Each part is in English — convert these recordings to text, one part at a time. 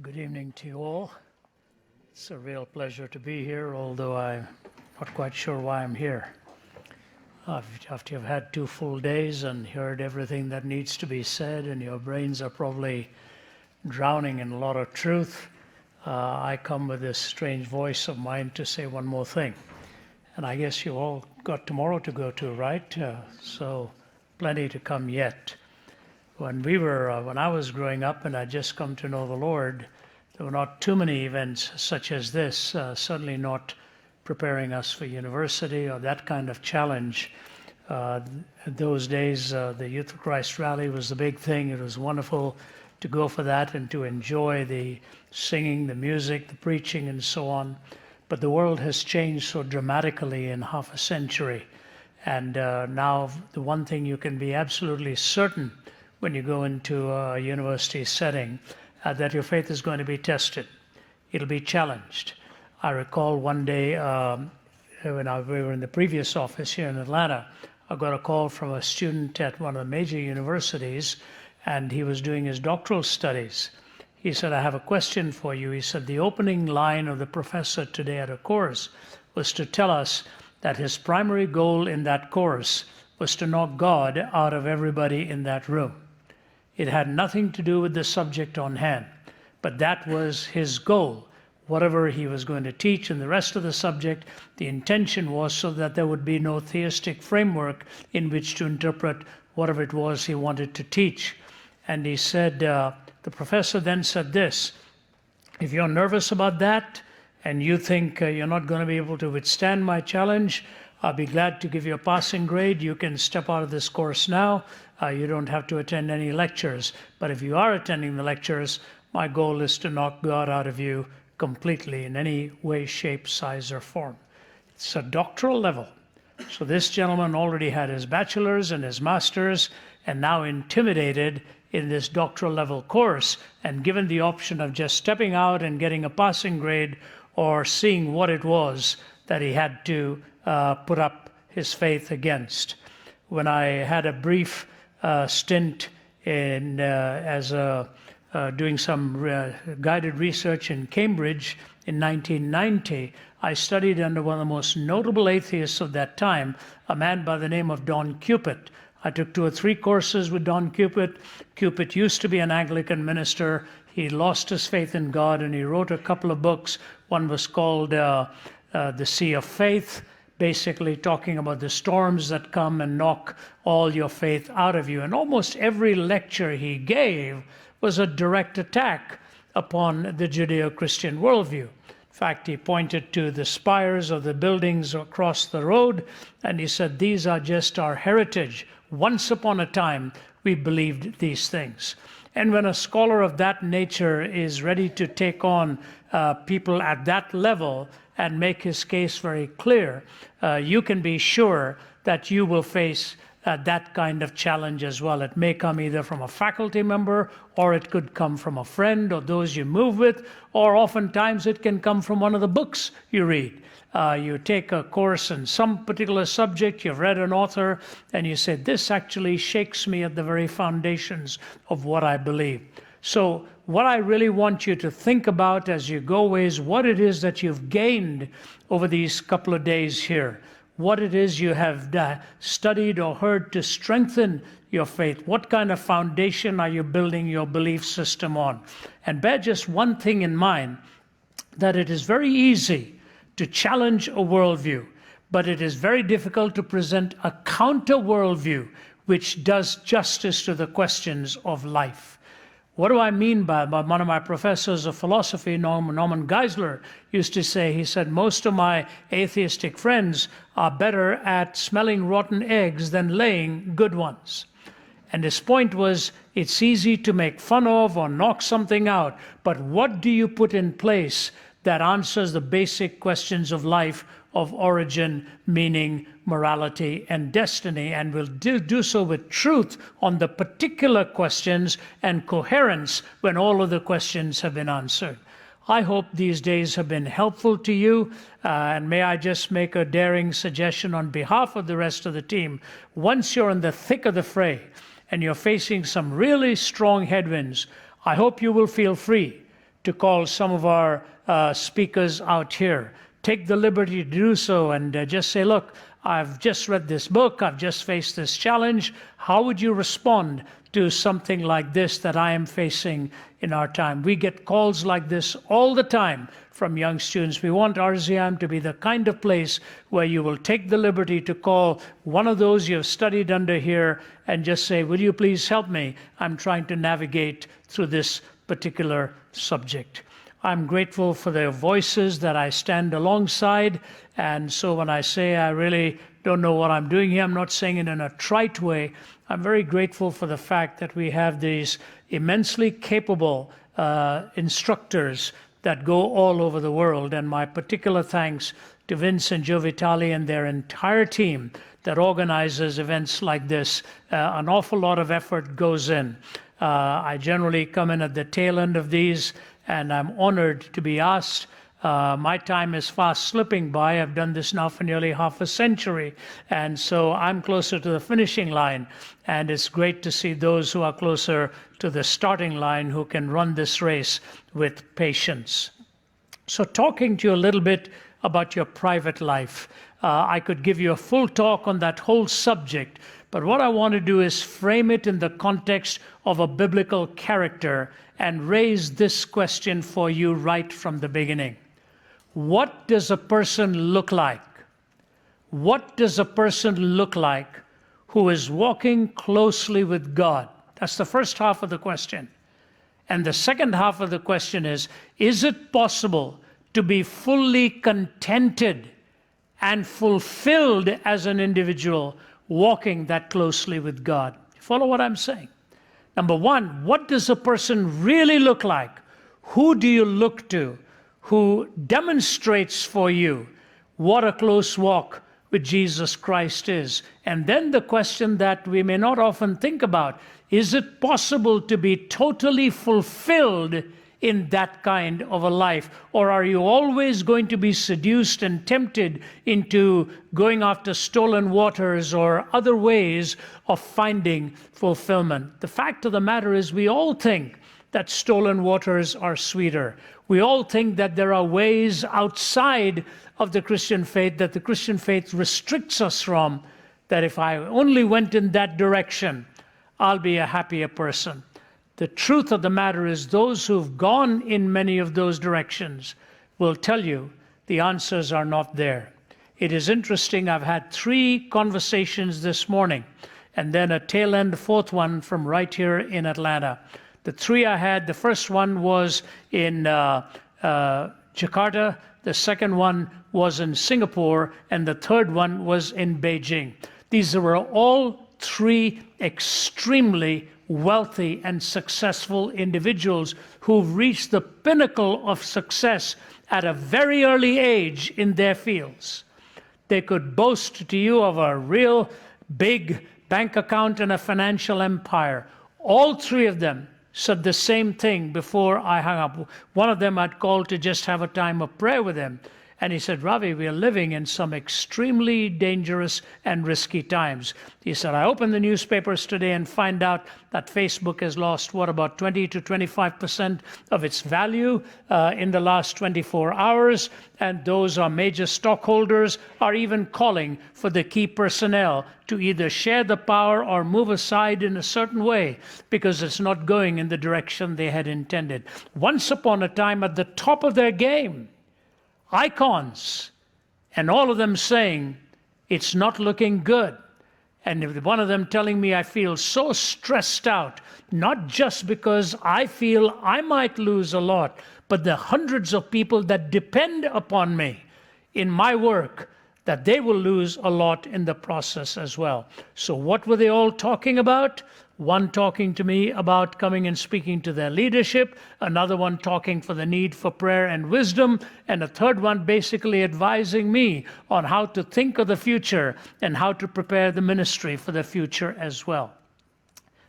Good evening to you all. It's a real pleasure to be here, although I'm not quite sure why I'm here. After you've had 2 full days and heard everything that needs to be said, and your brains are probably drowning in a lot of truth, I come with this strange voice of mine to say one more thing. And I guess you all got tomorrow to go to, right? So plenty to come yet. When I was growing up and I'd just come to know the Lord, there were not too many events such as this, certainly not preparing us for university or that kind of challenge. Those days, the Youth of Christ rally was the big thing. It was wonderful to go for that and to enjoy the singing, the music, the preaching, and so on. But the world has changed so dramatically in half a century. And now the one thing you can be absolutely certain when you go into a university setting, that your faith is going to be tested. It'll be challenged. I recall one day when we were in the previous office here in Atlanta, I got a call from a student at one of the major universities, and he was doing his doctoral studies. He said, "I have a question for you." He said, "The opening line of the professor today at a course was to tell us that his primary goal in that course was to knock God out of everybody in that room. It had nothing to do with the subject on hand, but that was his goal. Whatever he was going to teach in the rest of the subject, the intention was so that there would be no theistic framework in which to interpret whatever it was he wanted to teach." And he said, the professor then said this, "If you're nervous about that and you think you're not going to be able to withstand my challenge, I'll be glad to give you a passing grade. You can step out of this course now. You don't have to attend any lectures. But if you are attending the lectures, my goal is to knock God out of you completely in any way, shape, size, or form." It's a doctoral level. So this gentleman already had his bachelor's and his master's, and now intimidated in this doctoral level course, and given the option of just stepping out and getting a passing grade, or seeing what it was that he had to put up his faith against. When I had a brief stint in doing some guided research in Cambridge in 1990, I studied under one of the most notable atheists of that time, a man by the name of Don Cupid. I took 2 or 3 courses with Don Cupid. Cupid used to be an Anglican minister. He lost his faith in God, and he wrote a couple of books. One was called The Sea of Faith, basically talking about the storms that come and knock all your faith out of you. And almost every lecture he gave was a direct attack upon the Judeo-Christian worldview. In fact, he pointed to the spires of the buildings across the road, and he said, "These are just our heritage. Once upon a time, we believed these things." And when a scholar of that nature is ready to take on people at that level and make his case very clear, you can be sure that you will face that kind of challenge as well. It may come either from a faculty member, or it could come from a friend or those you move with, or oftentimes it can come from one of the books you read. You take a course in some particular subject, you've read an author, and you say, "This actually shakes me at the very foundations of what I believe." So what I really want you to think about as you go away is what it is that you've gained over these couple of days here. What it is you have studied or heard to strengthen your faith. What kind of foundation are you building your belief system on? And bear just one thing in mind, that it is very easy to challenge a worldview, but it is very difficult to present a counter worldview which does justice to the questions of life. What do I mean by one of my professors of philosophy, Norman Geisler, used to say, he said, "Most of my atheistic friends are better at smelling rotten eggs than laying good ones." And his point was, it's easy to make fun of or knock something out, but what do you put in place that answers the basic questions of life, of origin, meaning, morality, and destiny, and will do so with truth on the particular questions and coherence when all of the questions have been answered. I hope these days have been helpful to you, and may I just make a daring suggestion on behalf of the rest of the team. Once you're in the thick of the fray and you're facing some really strong headwinds, I hope you will feel free to call some of our speakers out here. Take the liberty to do so and just say, look, I've just read this book, I've just faced this challenge. How would you respond to something like this that I am facing in our time? We get calls like this all the time from young students. We want RZIM to be the kind of place where you will take the liberty to call one of those you have studied under here and just say, will you please help me? I'm trying to navigate through this particular subject. I'm grateful for their voices that I stand alongside. And so when I say I really don't know what I'm doing here, I'm not saying it in a trite way. I'm very grateful for the fact that we have these immensely capable instructors that go all over the world. And my particular thanks to Vince and Joe Vitale and their entire team that organizes events like this. An awful lot of effort goes in. I generally come in at the tail end of these, and I'm honored to be asked. My time is fast slipping by. I've done this now for nearly half a century, and so I'm closer to the finishing line. And it's great to see those who are closer to the starting line who can run this race with patience. So talking to you a little bit about your private life. I could give you a full talk on that whole subject, but what I want to do is frame it in the context of a biblical character and raise this question for you right from the beginning. What does a person look like? What does a person look like who is walking closely with God? That's the first half of the question. And the second half of the question is it possible to be fully contented and fulfilled as an individual walking that closely with God? Follow what I'm saying? Number one, what does a person really look like? Who do you look to who demonstrates for you what a close walk with Jesus Christ is? And then the question that we may not often think about, is it possible to be totally fulfilled in that kind of a life? Or are you always going to be seduced and tempted into going after stolen waters or other ways of finding fulfillment? The fact of the matter is we all think that stolen waters are sweeter. We all think that there are ways outside of the Christian faith that the Christian faith restricts us from, that if I only went in that direction, I'll be a happier person. The truth of the matter is those who've gone in many of those directions will tell you the answers are not there. It is interesting, I've had 3 conversations this morning and then a tail end fourth one from right here in Atlanta. The 3 I had, the first one was in Jakarta, the second one was in Singapore, and the third one was in Beijing. These were all 3 extremely wealthy and successful individuals who've reached the pinnacle of success at a very early age in their fields. They could boast to you of a real big bank account and a financial empire. All 3 of them said the same thing before I hung up. One of them I'd called to just have a time of prayer with him. And he said, Ravi, we are living in some extremely dangerous and risky times. He said, I opened the newspapers today and find out that Facebook has lost, about 20 to 25% of its value in the last 24 hours. And those are major stockholders are even calling for the key personnel to either share the power or move aside in a certain way because it's not going in the direction they had intended. Once upon a time, at the top of their game, icons, and all of them saying, it's not looking good. And one of them telling me, I feel so stressed out, not just because I feel I might lose a lot, but the hundreds of people that depend upon me in my work, that they will lose a lot in the process as well. So what were they all talking about? One talking to me about coming and speaking to their leadership, another one talking for the need for prayer and wisdom, and a third one basically advising me on how to think of the future and how to prepare the ministry for the future as well.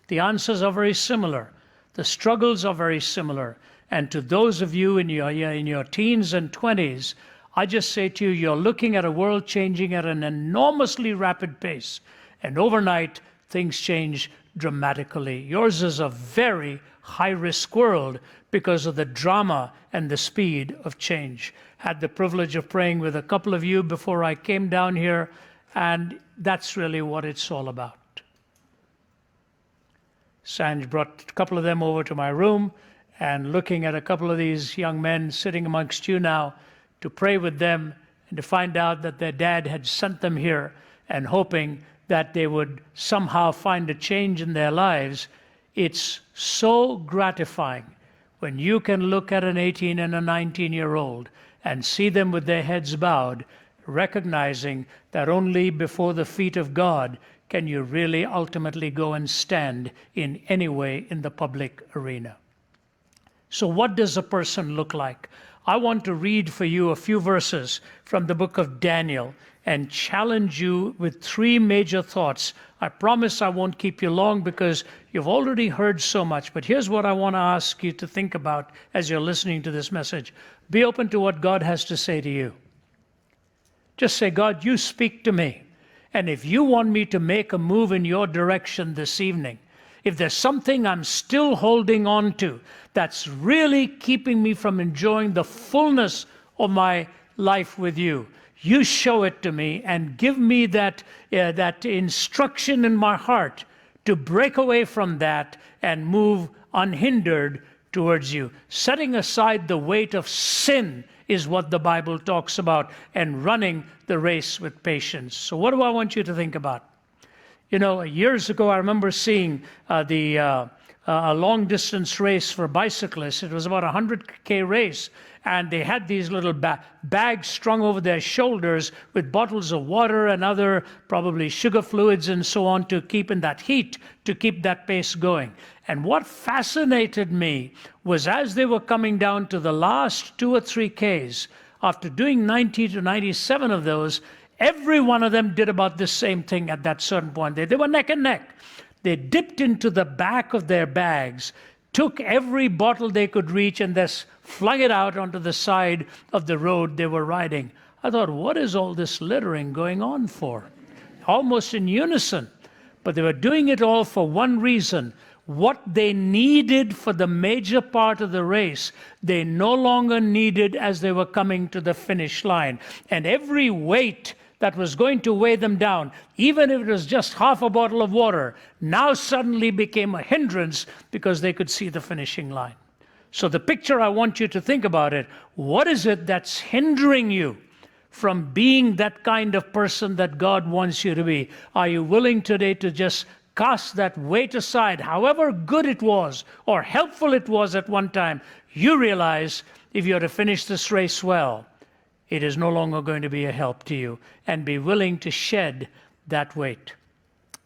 The answers are very similar. The struggles are very similar. And to those of you in your teens and 20s, I just say to you, you're looking at a world changing at an enormously rapid pace. And overnight, things change dramatically. Yours is a very high-risk world because of the drama and the speed of change. Had the privilege of praying with a couple of you before I came down here, and that's really what it's all about. Sanj brought a couple of them over to my room, and looking at a couple of these young men sitting amongst you now, to pray with them and to find out that their dad had sent them here and hoping that they would somehow find a change in their lives. It's so gratifying when you can look at an 18 and a 19-year-old and see them with their heads bowed, recognizing that only before the feet of God can you really ultimately go and stand in any way in the public arena. So what does a person look like? I want to read for you a few verses from the book of Daniel and challenge you with three major thoughts. I promise I won't keep you long because you've already heard so much, but here's what I want to ask you to think about as you're listening to this message. Be open to what God has to say to you. Just say, God, you speak to me. And if you want me to make a move in your direction this evening, if there's something I'm still holding on to that's really keeping me from enjoying the fullness of my life with you, you show it to me and give me that instruction in my heart to break away from that and move unhindered towards you. Setting aside the weight of sin is what the Bible talks about, and running the race with patience. So what do I want you to think about? You know, years ago, I remember seeing a long-distance race for bicyclists. It was about a 100K race, and they had these little bags strung over their shoulders with bottles of water and other probably sugar fluids and so on to keep in that heat, to keep that pace going. And what fascinated me was as they were coming down to the last 2 or 3 Ks, after doing 90 to 97 of those, every one of them did about the same thing at that certain point. They were neck and neck. They dipped into the back of their bags, took every bottle they could reach, and thus flung it out onto the side of the road they were riding. I thought, what is all this littering going on for? Almost in unison. But they were doing it all for one reason. What they needed for the major part of the race, they no longer needed as they were coming to the finish line. And every weight that was going to weigh them down, even if it was just half a bottle of water, now suddenly became a hindrance because they could see the finishing line. So the picture I want you to think about it, what is it that's hindering you from being that kind of person that God wants you to be? Are you willing today to just cast that weight aside? However good it was or helpful it was at one time, you realize if you're to finish this race well, it is no longer going to be a help to you, and be willing to shed that weight.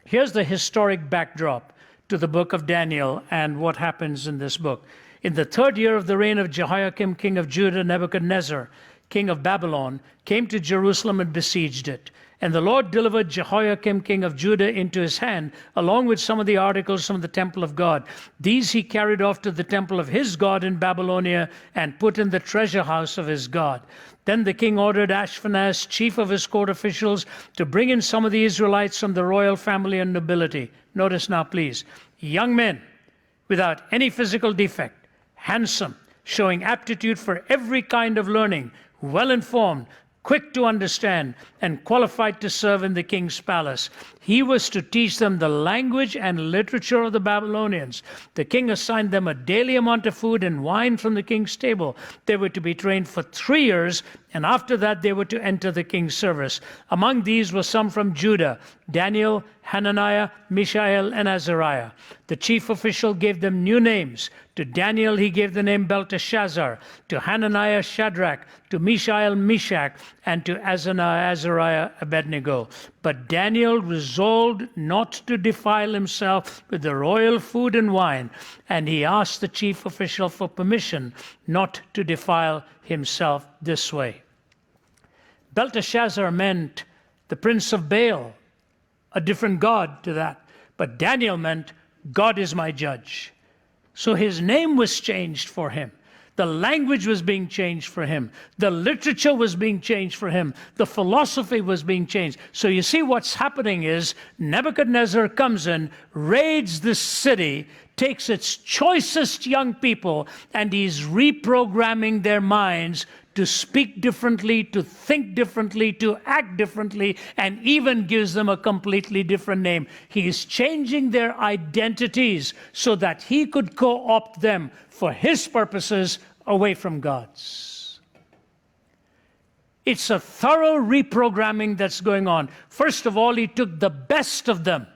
Here's the historic backdrop to the book of Daniel and what happens in this book. In the 3rd year of the reign of Jehoiakim, king of Judah, Nebuchadnezzar, king of Babylon, came to Jerusalem and besieged it. And the Lord delivered Jehoiakim, king of Judah, into his hand, along with some of the articles from the temple of God. These he carried off to the temple of his God in Babylonia and put in the treasure house of his God. Then the king ordered Ashpenaz, chief of his court officials, to bring in some of the Israelites from the royal family and nobility. Notice now, please, young men without any physical defect, handsome, showing aptitude for every kind of learning, well-informed, quick to understand, and qualified to serve in the king's palace. He was to teach them the language and literature of the Babylonians. The king assigned them a daily amount of food and wine from the king's table. They were to be trained for 3 years, and after that they were to enter the king's service. Among these were some from Judah: Daniel, Hananiah, Mishael, and Azariah. The chief official gave them new names. To Daniel he gave the name Belteshazzar, to Hananiah Shadrach, to Mishael Meshach, and to Azariah Abednego. But Daniel resolved not to defile himself with the royal food and wine, and he asked the chief official for permission not to defile himself this way. Belteshazzar meant the prince of Baal, a different god to that. But Daniel meant God is my judge. So his name was changed for him. The language was being changed for him. The literature was being changed for him. The philosophy was being changed. So you see what's happening is Nebuchadnezzar comes in, raids the city, takes its choicest young people, and he's reprogramming their minds to speak differently, to think differently, to act differently, and even gives them a completely different name. He is changing their identities so that he could co-opt them for his purposes away from God's. It's a thorough reprogramming that's going on. First of all, he took the best of them,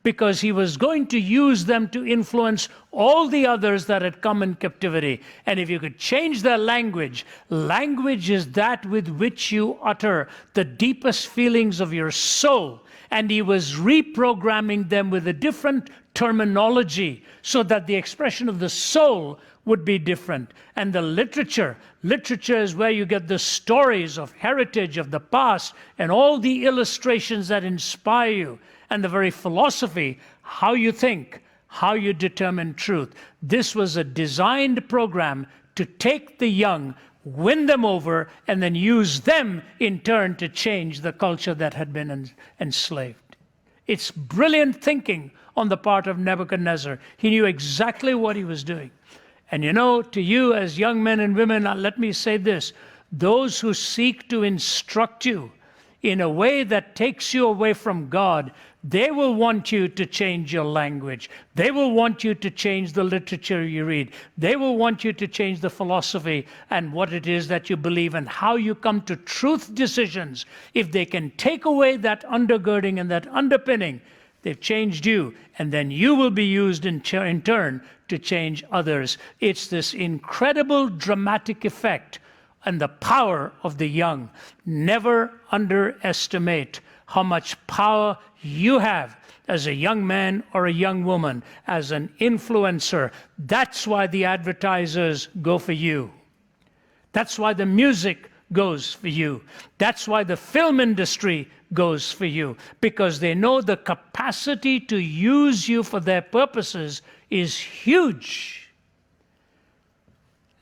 because he was going to use them to influence all the others that had come in captivity. And if you could change their language, language is that with which you utter the deepest feelings of your soul. And he was reprogramming them with a different terminology so that the expression of the soul would be different. And the literature is where you get the stories of heritage of the past and all the illustrations that inspire you. And the very philosophy, how you think, how you determine truth. This was a designed program to take the young, win them over, and then use them in turn to change the culture that had been enslaved. It's brilliant thinking on the part of Nebuchadnezzar. He knew exactly what he was doing. And you know, to you as young men and women, let me say this: those who seek to instruct you in a way that takes you away from God, they will want you to change your language. They will want you to change the literature you read. They will want you to change the philosophy and what it is that you believe and how you come to truth decisions. If they can take away that undergirding and that underpinning, they've changed you, and then you will be used in turn to change others. It's this incredible dramatic effect and the power of the young. Never underestimate how much power you have as a young man or a young woman, as an influencer. That's why the advertisers go for you. That's why the music goes for you. That's why the film industry goes for you, because they know the capacity to use you for their purposes is huge.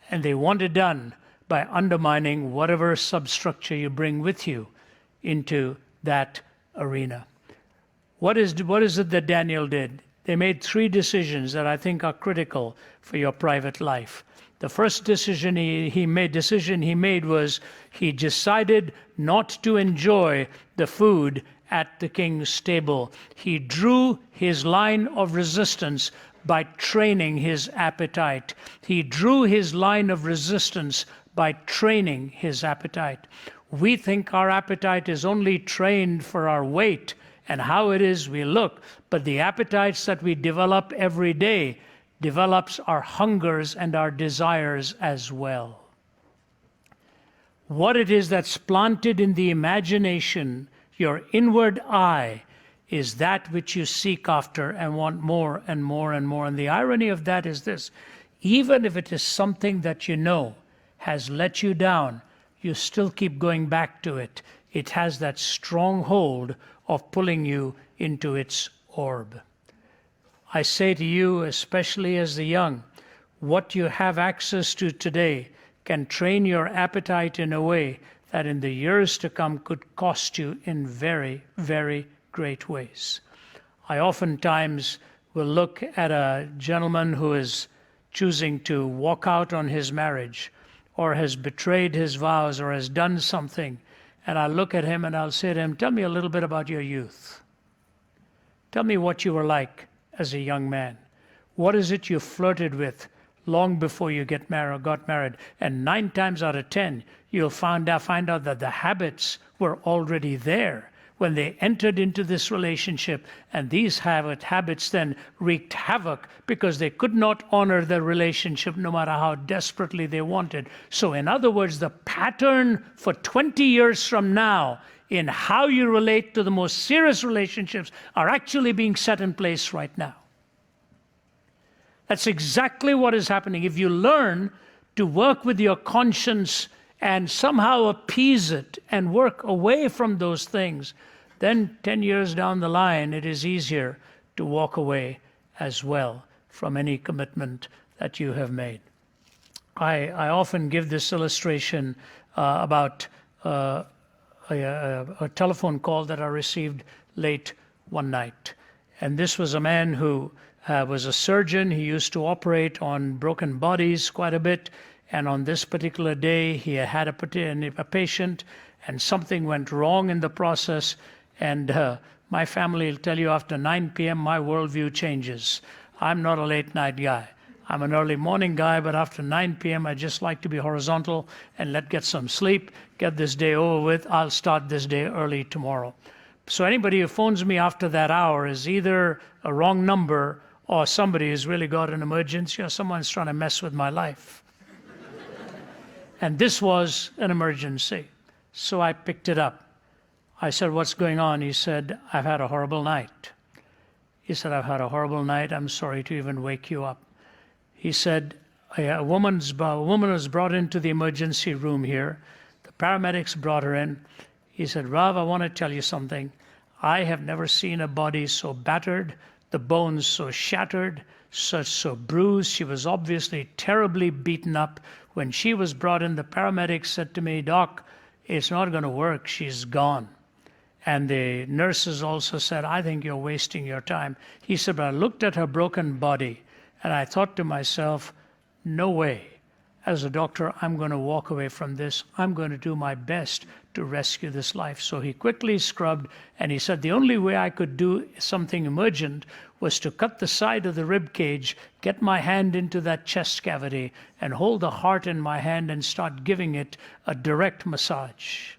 And they want it done by undermining whatever substructure you bring with you into that arena. What is it that Daniel did? They made 3 decisions that I think are critical for your private life. The first decision he made was he decided not to enjoy the food at the king's table. He drew his line of resistance by training his appetite. He drew his line of resistance by training his appetite. We think our appetite is only trained for our weight and how it is we look, but the appetites that we develop every day develops our hungers and our desires as well. What it is that's planted in the imagination, your inward eye, is that which you seek after and want more and more and more. And the irony of that is this: even if it is something that you know has let you down, you still keep going back to it. It has that strong hold of pulling you into its orb. I say to you, especially as the young, what you have access to today can train your appetite in a way that in the years to come could cost you in very, very great ways. I oftentimes will look at a gentleman who is choosing to walk out on his marriage, or has betrayed his vows, or has done something, and I look at him and I'll say to him, tell me a little bit about your youth. Tell me what you were like as a young man. What is it you flirted with long before you got married? And 9 times out of 10, you'll find out that the habits were already there when they entered into this relationship, and these habits then wreaked havoc because they could not honor the relationship no matter how desperately they wanted. So in other words, the pattern for 20 years from now in how you relate to the most serious relationships are actually being set in place right now. That's exactly what is happening. If you learn to work with your conscience and somehow appease it and work away from those things, then 10 years down the line, it is easier to walk away as well from any commitment that you have made. I often give this illustration about a telephone call that I received late one night. And this was a man who was a surgeon. He used to operate on broken bodies quite a bit. And on this particular day, he had a patient, and something went wrong in the process. And my family will tell you after 9 p.m., my worldview changes. I'm not a late night guy. I'm an early morning guy, but after 9 p.m., I just like to be horizontal and get some sleep, get this day over with. I'll start this day early tomorrow. So anybody who phones me after that hour is either a wrong number or somebody who's really got an emergency or someone's trying to mess with my life. And this was an emergency. So I picked it up. I said, "What's going on?" He said, "I've had a horrible night." He said, "I've had a horrible night. I'm sorry to even wake you up." He said, a woman was brought into the emergency room here. The paramedics brought her in. He said, "Rav, I want to tell you something. I have never seen a body so battered, the bones so shattered, so bruised. She was obviously terribly beaten up. When she was brought in, the paramedics said to me, 'Doc, it's not going to work. She's gone.' And the nurses also said, 'I think you're wasting your time.' He said, 'But I looked at her broken body, and I thought to myself, no way. As a doctor, I'm going to walk away from this. I'm going to do my best to rescue this life.' So he quickly scrubbed, and he said, the only way I could do something emergent was to cut the side of the rib cage, get my hand into that chest cavity, and hold the heart in my hand and start giving it a direct massage,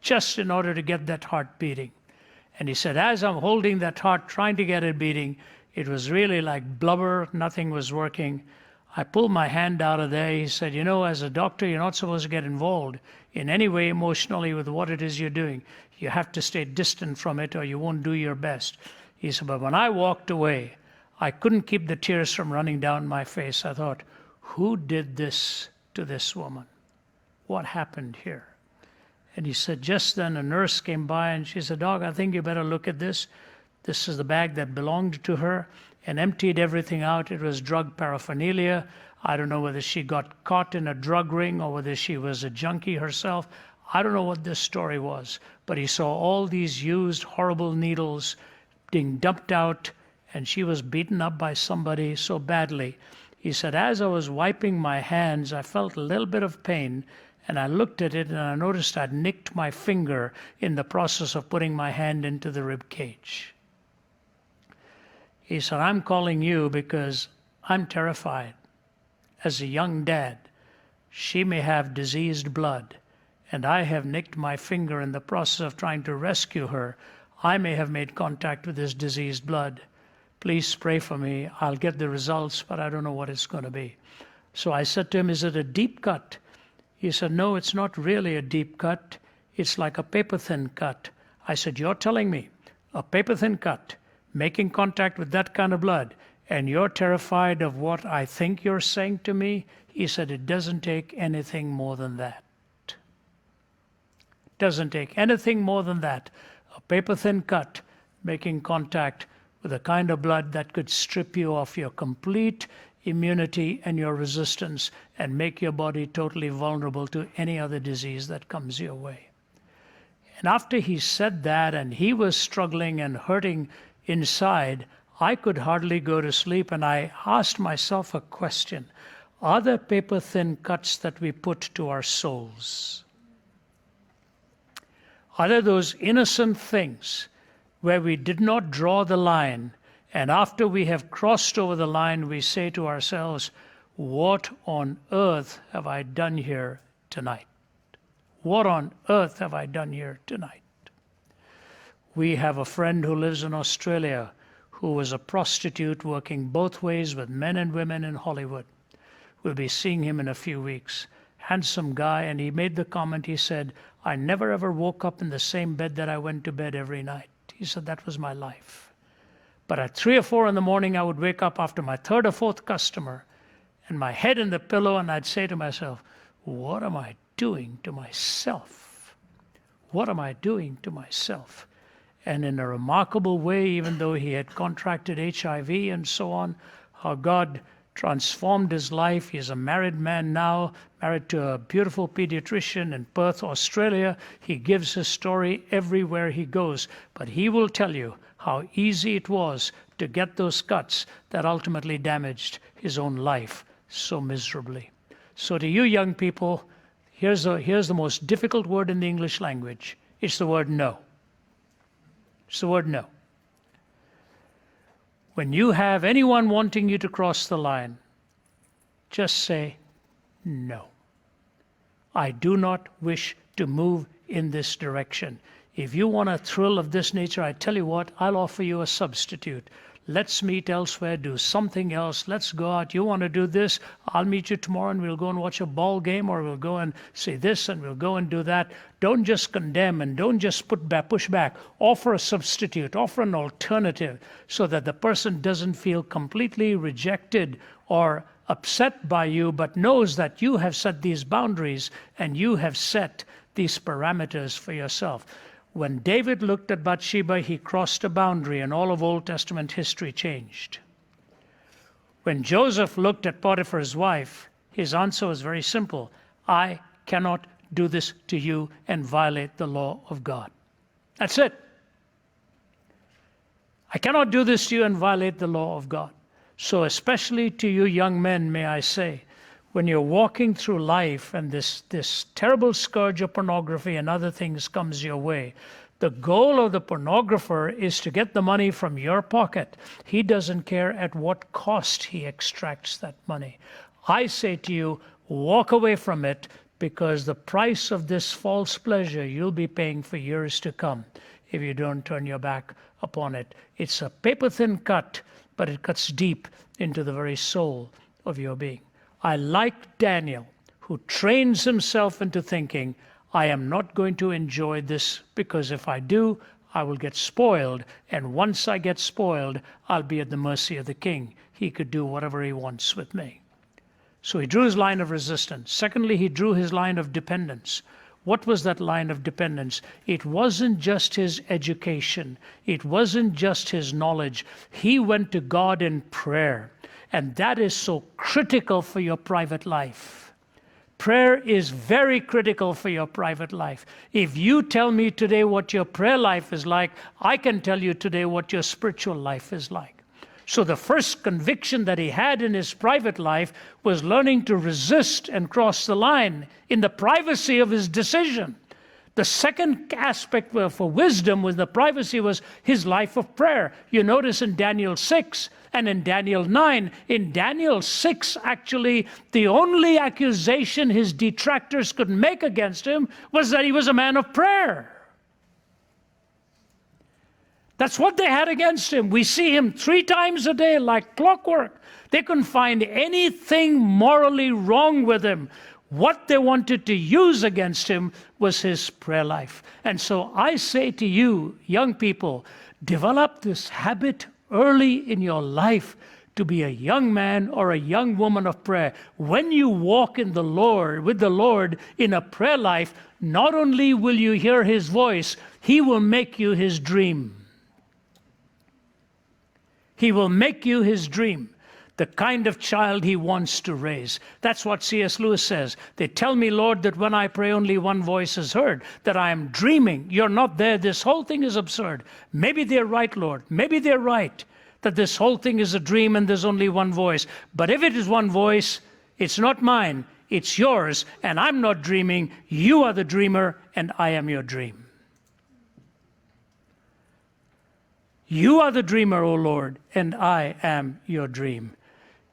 just in order to get that heart beating. And he said, as I'm holding that heart, trying to get it beating, it was really like blubber. Nothing was working. I pulled my hand out of there. He said, you know, as a doctor, you're not supposed to get involved in any way emotionally with what it is you're doing. You have to stay distant from it or you won't do your best. He said, but when I walked away, I couldn't keep the tears from running down my face. I thought, who did this to this woman? What happened here? And he said, just then a nurse came by and she said, Doc, I think you better look at this. This is the bag that belonged to her, and emptied everything out. It was drug paraphernalia. I don't know whether she got caught in a drug ring or whether she was a junkie herself. I don't know what this story was, but he saw all these used horrible needles being dumped out, and she was beaten up by somebody so badly. He said, as I was wiping my hands, I felt a little bit of pain, and I looked at it and I noticed I'd nicked my finger in the process of putting my hand into the rib cage. He said, I'm calling you because I'm terrified. As a young dad, she may have diseased blood, and I have nicked my finger in the process of trying to rescue her. I may have made contact with this diseased blood. Please pray for me. I'll get the results, but I don't know what it's going to be. So I said to him, is it a deep cut? He said, no, it's not really a deep cut. It's like a paper-thin cut. I said, you're telling me a paper-thin cut, making contact with that kind of blood, and you're terrified of what I think you're saying to me? He said, it doesn't take anything more than that. It doesn't take anything more than that. A paper-thin cut, making contact with a kind of blood that could strip you of your complete immunity and your resistance and make your body totally vulnerable to any other disease that comes your way. And after he said that, and he was struggling and hurting inside, I could hardly go to sleep, and I asked myself a question. Are there paper-thin cuts that we put to our souls? Are there those innocent things where we did not draw the line, and after we have crossed over the line, we say to ourselves, what on earth have I done here tonight? What on earth have I done here tonight? We have a friend who lives in Australia who was a prostitute working both ways with men and women in Hollywood. We'll be seeing him in a few weeks. Handsome guy, and he made the comment, he said, I never ever woke up in the same bed that I went to bed every night. He said, that was my life. But at 3 or 4 in the morning, I would wake up after my 3rd or 4th customer and my head in the pillow, and I'd say to myself, what am I doing to myself? What am I doing to myself? And in a remarkable way, even though he had contracted HIV and so on, how God transformed his life. He's a married man now, married to a beautiful pediatrician in Perth, Australia. He gives his story everywhere he goes. But he will tell you how easy it was to get those cuts that ultimately damaged his own life so miserably. So to you young people, here's the most difficult word in the English language. It's the word no. It's the word no. When you have anyone wanting you to cross the line, just say no. I do not wish to move in this direction. If you want a thrill of this nature, I tell you what, I'll offer you a substitute. Let's meet elsewhere, do something else. Let's go out. You want to do this? I'll meet you tomorrow and we'll go and watch a ball game, or we'll go and say this and we'll go and do that. Don't just condemn and don't just push back. Offer a substitute, offer an alternative so that the person doesn't feel completely rejected or upset by you, but knows that you have set these boundaries and you have set these parameters for yourself. When David looked at Bathsheba, he crossed a boundary, and all of Old Testament history changed. When Joseph looked at Potiphar's wife, his answer was very simple. I cannot do this to you and violate the law of God. That's it. I cannot do this to you and violate the law of God. So especially to you young men, may I say, when you're walking through life and this terrible scourge of pornography and other things comes your way, the goal of the pornographer is to get the money from your pocket. He doesn't care at what cost he extracts that money. I say to you, walk away from it, because the price of this false pleasure you'll be paying for years to come if you don't turn your back upon it. It's a paper-thin cut, but it cuts deep into the very soul of your being. I like Daniel, who trains himself into thinking, I am not going to enjoy this, because if I do, I will get spoiled. And once I get spoiled, I'll be at the mercy of the king. He could do whatever he wants with me. So he drew his line of resistance. Secondly, he drew his line of dependence. What was that line of dependence? It wasn't just his education. It wasn't just his knowledge. He went to God in prayer. And that is so critical for your private life. Prayer is very critical for your private life. If you tell me today what your prayer life is like, I can tell you today what your spiritual life is like. So the first conviction that he had in his private life was learning to resist and cross the line in the privacy of his decision. The second aspect for wisdom was the privacy was his life of prayer. You notice in Daniel 6 and in Daniel 9. In Daniel 6, actually, the only accusation his detractors could make against him was that he was a man of prayer. That's what they had against him. We see him 3 times a day like clockwork. They couldn't find anything morally wrong with him. What they wanted to use against him was his prayer life. And so I say to you, young people, develop this habit early in your life to be a young man or a young woman of prayer. When you walk in the Lord, with the Lord in a prayer life, not only will you hear his voice, he will make you his dream. He will make you his dream. The kind of child he wants to raise. That's what C.S. Lewis says. They tell me, Lord, that when I pray only one voice is heard, that I am dreaming. You're not there. This whole thing is absurd. Maybe they're right, Lord. Maybe they're right, that this whole thing is a dream and there's only one voice. But if it is one voice, it's not mine, it's yours, and I'm not dreaming. You are the dreamer, and I am your dream. You are the dreamer, O Lord, and I am your dream.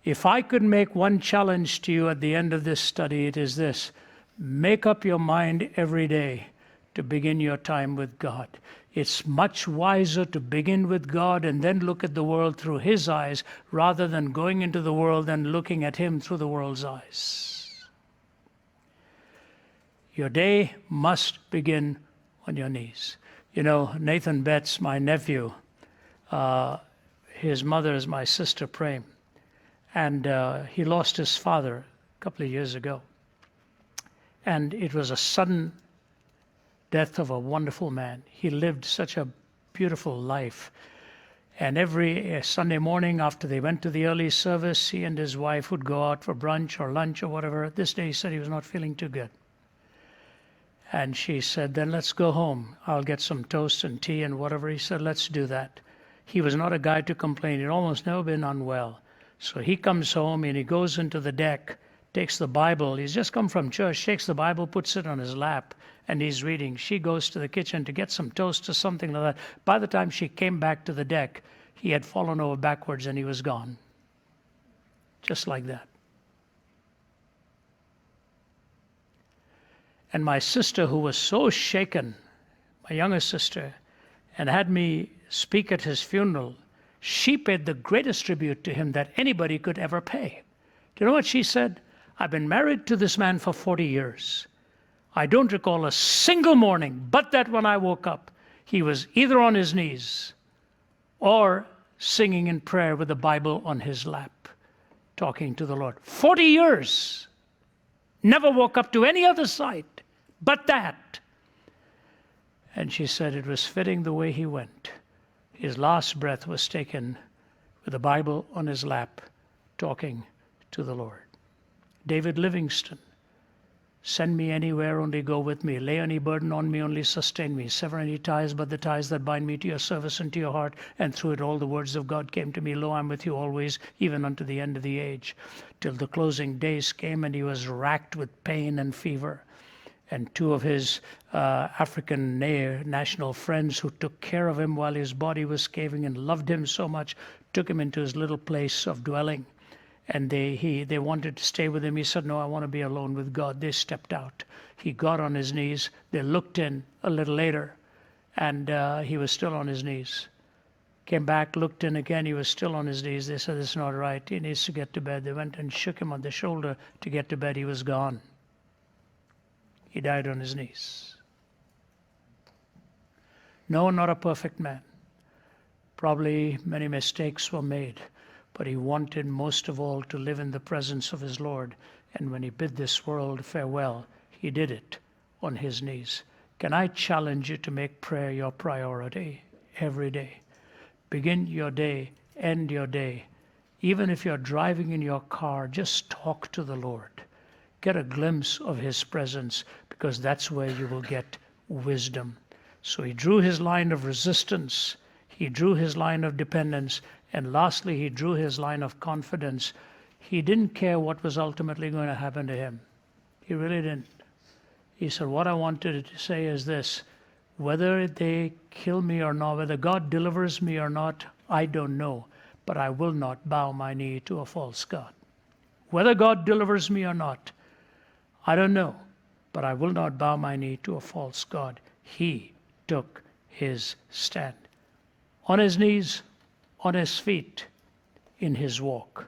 If I could make one challenge to you at the end of this study, it is this. Make up your mind every day to begin your time with God. It's much wiser to begin with God and then look at the world through his eyes rather than going into the world and looking at him through the world's eyes. Your day must begin on your knees. You know, Nathan Betts, my nephew, his mother is my sister Prem. And he lost his father a couple of years ago. And it was a sudden death of a wonderful man. He lived such a beautiful life. And every Sunday morning after they went to the early service, he and his wife would go out for brunch or lunch or whatever. This day he said he was not feeling too good. And she said, then let's go home. I'll get some toast and tea and whatever. He said, let's do that. He was not a guy to complain. He'd almost never been unwell. So he comes home and he goes into the deck, takes the Bible. He's just come from church, takes the Bible, puts it on his lap, and he's reading. She goes to the kitchen to get some toast or something like that. By the time she came back to the deck, he had fallen over backwards and he was gone. Just like that. And my sister, who was so shaken, my younger sister, and had me speak at his funeral, she paid the greatest tribute to him that anybody could ever pay. Do you know what she said? I've been married to this man for 40 years. I don't recall a single morning, but that when I woke up, he was either on his knees or singing in prayer with the Bible on his lap, talking to the Lord. 40 years. Never woke up to any other sight but that. And she said it was fitting the way he went. His last breath was taken with the Bible on his lap, talking to the Lord. David Livingston, send me anywhere, only go with me. Lay any burden on me, only sustain me. Sever any ties but the ties that bind me to your service and to your heart. And through it all the words of God came to me. Lo, I'm with you always, even unto the end of the age. Till the closing days came and he was racked with pain and fever. And two of his African national friends who took care of him while his body was caving and loved him so much, took him into his little place of dwelling. And they wanted to stay with him. He said, no, I want to be alone with God. They stepped out. He got on his knees. They looked in a little later, and he was still on his knees. Came back, looked in again. He was still on his knees. They said, it's not right. He needs to get to bed. They went and shook him on the shoulder to get to bed. He was gone. He died on his knees. No, not a perfect man. Probably many mistakes were made. But he wanted most of all to live in the presence of his Lord. And when he bid this world farewell, he did it on his knees. Can I challenge you to make prayer your priority every day? Begin your day, end your day. Even if you're driving in your car, just talk to the Lord. Get a glimpse of his presence, because that's where you will get wisdom. So he drew his line of resistance. He drew his line of dependence. And lastly, he drew his line of confidence. He didn't care what was ultimately going to happen to him. He really didn't. He said, what I wanted to say is this: whether they kill me or not, whether God delivers me or not, I don't know. But I will not bow my knee to a false god. Whether God delivers me or not, I don't know. But I will not bow my knee to a false god. He took his stand. On his knees, on his feet, in his walk.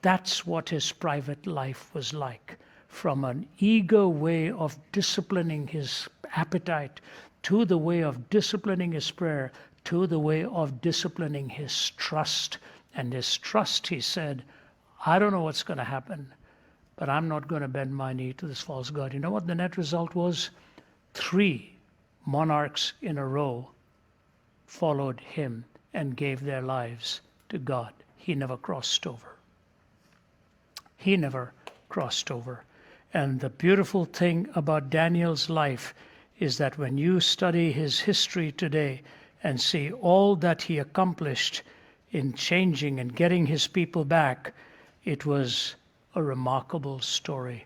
That's what his private life was like. From an eager way of disciplining his appetite, to the way of disciplining his prayer, to the way of disciplining his trust. And his trust, he said, I don't know what's going to happen, but I'm not going to bend my knee to this false god. You know what the net result was? 3 monarchs in a row followed him and gave their lives to God. He never crossed over. He never crossed over. And the beautiful thing about Daniel's life is that when you study his history today and see all that he accomplished in changing and getting his people back, it was a remarkable story.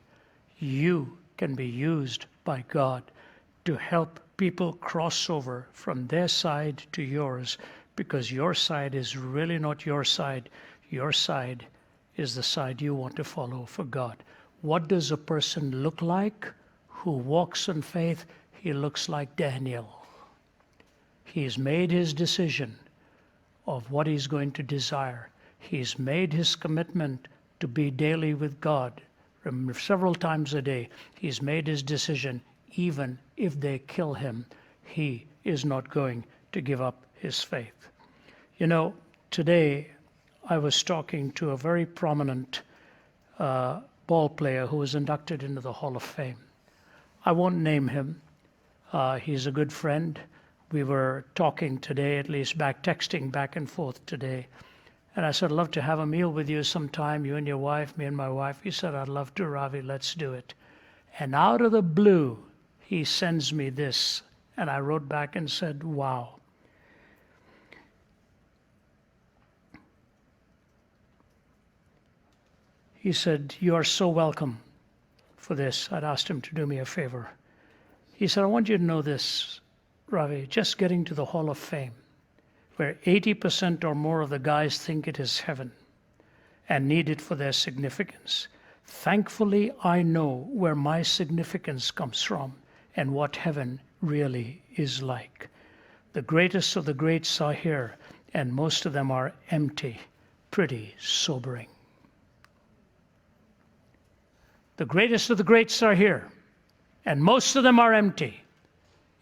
You can be used by God to help people cross over from their side to yours, because your side is really not your side. Your side is the side you want to follow for God. What does a person look like who walks in faith? He looks like Daniel. He's made his decision of what he's going to desire. He's made his commitment to be daily with God. Several times a day, he's made his decision. Even if they kill him, he is not going to give up his faith. You know, today I was talking to a very prominent ball player who was inducted into the Hall of Fame. I won't name him. He's a good friend. We were talking today, at least texting back and forth today. And I said, I'd love to have a meal with you sometime, you and your wife, me and my wife. He said, I'd love to, Ravi, let's do it. And out of the blue, he sends me this. And I wrote back and said, wow. He said, you are so welcome for this. I'd asked him to do me a favor. He said, I want you to know this, Ravi, just getting to the Hall of Fame, where 80% or more of the guys think it is heaven and need it for their significance. Thankfully, I know where my significance comes from and what heaven really is like. The greatest of the greats are here, and most of them are empty. Pretty sobering. The greatest of the greats are here, and most of them are empty.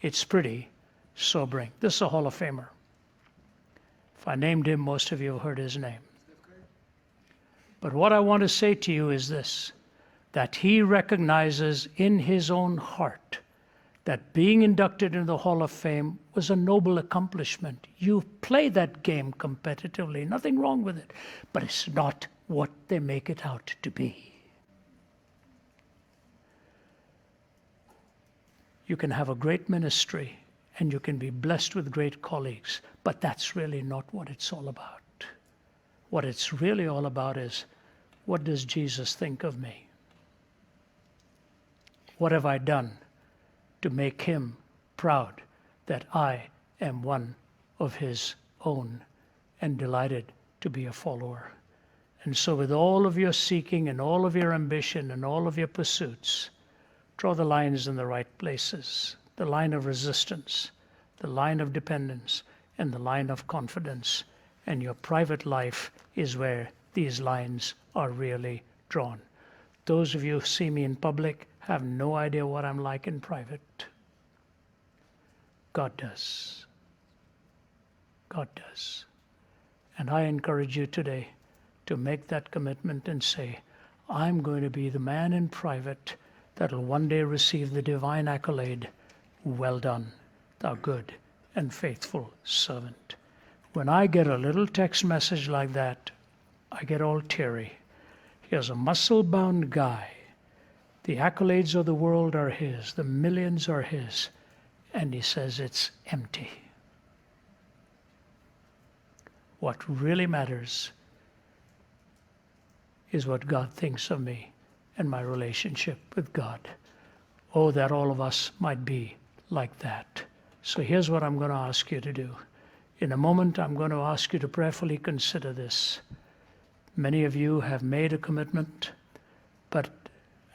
It's pretty sobering. This is a Hall of Famer. If I named him, most of you have heard his name. But what I want to say to you is this, that he recognizes in his own heart that being inducted into the Hall of Fame was a noble accomplishment. You play that game competitively, nothing wrong with it, but it's not what they make it out to be. You can have a great ministry and you can be blessed with great colleagues, but that's really not what it's all about. What it's really all about is, what does Jesus think of me? What have I done to make him proud that I am one of his own and delighted to be a follower? And so with all of your seeking and all of your ambition and all of your pursuits, draw the lines in the right places, the line of resistance, the line of dependence, and the line of confidence. And your private life is where these lines are really drawn. Those of you who see me in public have no idea what I'm like in private. God does. God does. And I encourage you today to make that commitment and say, I'm going to be the man in private that will one day receive the divine accolade, well done, thou good and faithful servant. When I get a little text message like that, I get all teary. Here's a muscle-bound guy. The accolades of the world are his. The millions are his. And he says it's empty. What really matters is what God thinks of me and my relationship with God. Oh, that all of us might be like that. So here's what I'm going to ask you to do. In a moment, I'm going to ask you to prayerfully consider this. Many of you have made a commitment, but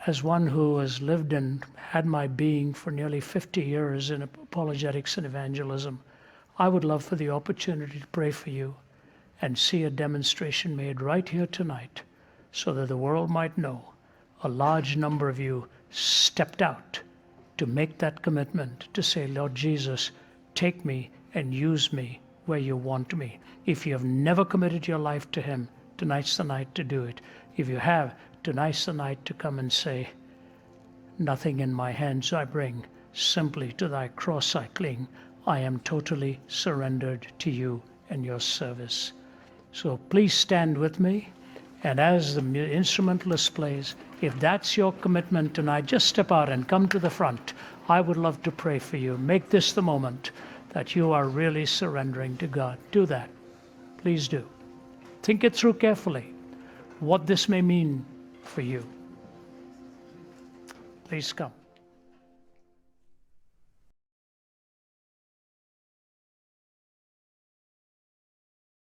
as one who has lived and had my being for nearly 50 years in apologetics and evangelism, I would love for the opportunity to pray for you and see a demonstration made right here tonight so that the world might know a large number of you stepped out to make that commitment to say, Lord Jesus, take me and use me where you want me. If you have never committed your life to him, tonight's the night to do it. If you have, tonight's the night to come and say, nothing in my hands I bring, simply to thy cross I cling. I am totally surrendered to you and your service. So please stand with me. And as the instrumentalist plays, if that's your commitment tonight, just step out and come to the front. I would love to pray for you. Make this the moment that you are really surrendering to God. Do that. Please do. Think it through carefully, what this may mean for you. Please come.